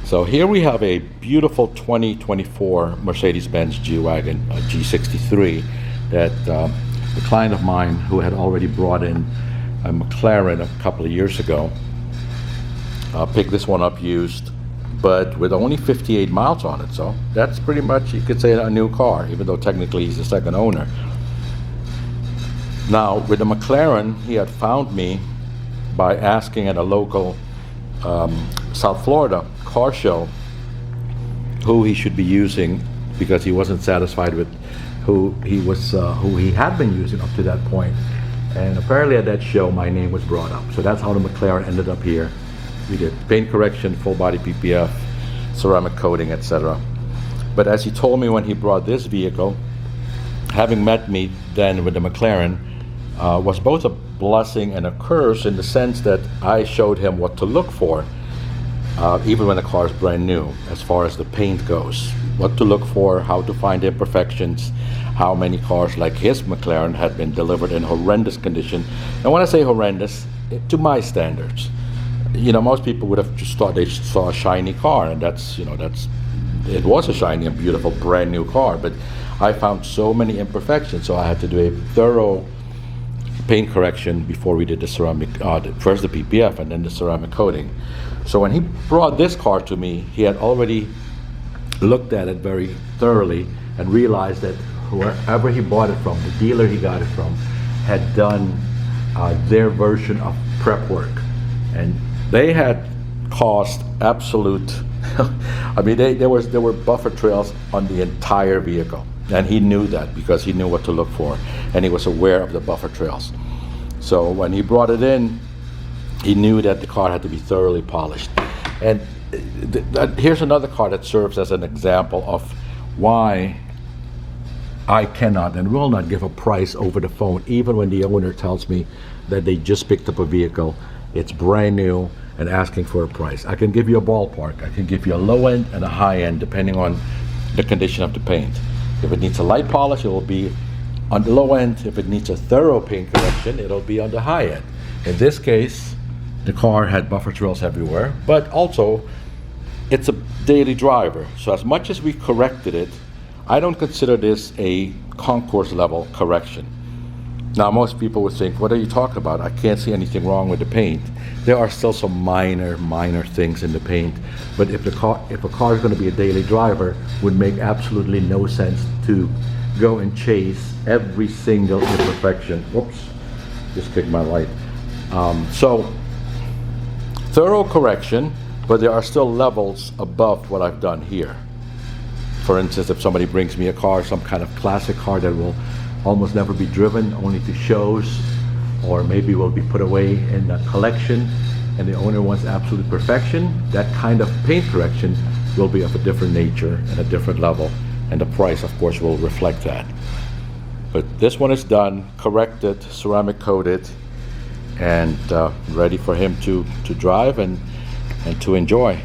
So here we have a beautiful 2024 Mercedes-Benz G-Wagon G63 that a client of mine who had already brought in a McLaren a couple of years ago picked this one up used, but with only 58 miles on it. So that's pretty much, you could say, a new car, even though technically he's the second owner. Now with the McLaren, he had found me by asking at a local South Florida car show who he should be using, because he wasn't satisfied with who he had been using up to that point. And apparently at that show my name was brought up, so that's how the McLaren ended up here. We did paint correction, full body PPF, ceramic coating, etc. But as he told me when he brought this vehicle, having met me then with the McLaren was both a blessing and a curse, in the sense that I showed him what to look for, even when the car is brand new, as far as the paint goes. What to look for, how to find imperfections, how many cars like his McLaren had been delivered in horrendous condition. And when I say horrendous, to my standards, you know, most people would have just thought they saw a shiny car, and it was a shiny and beautiful brand new car, but I found so many imperfections, so I had to do a thorough paint correction before we did the ceramic, first the PPF and then the ceramic coating. So when he brought this car to me, he had already looked at it very thoroughly and realized that whoever he bought it from, the dealer he got it from, had done their version of prep work, and they had caused absolute I mean, there were buffer trails on the entire vehicle, and he knew that because he knew what to look for, and he was aware of the buffer trails. So when he brought it in, he knew that the car had to be thoroughly polished. And here's another car that serves as an example of why I cannot and will not give a price over the phone, even when the owner tells me that they just picked up a vehicle, it's brand new, and asking for a price. I can give you a ballpark. I can give you a low end and a high end depending on the condition of the paint. If it needs a light polish, it will be on the low end. If it needs a thorough paint correction, it'll be on the high end. In this case, the car had buffer trails everywhere, but also it's a daily driver. So as much as we corrected it, I don't consider this a concours level correction. Now most people would think, what are you talking about? I can't see anything wrong with the paint. There are still some minor things in the paint, but if a car is going to be a daily driver, would make absolutely no sense to go and chase every single imperfection. Whoops, just kicked my light. So thorough correction, but there are still levels above what I've done here. For instance, if somebody brings me a car, some kind of classic car that will almost never be driven, only to shows, or maybe will be put away in a collection, and the owner wants absolute perfection, that kind of paint correction will be of a different nature and a different level, and the price, of course, will reflect that. But this one is done, corrected, ceramic coated, and ready for him to drive and to enjoy.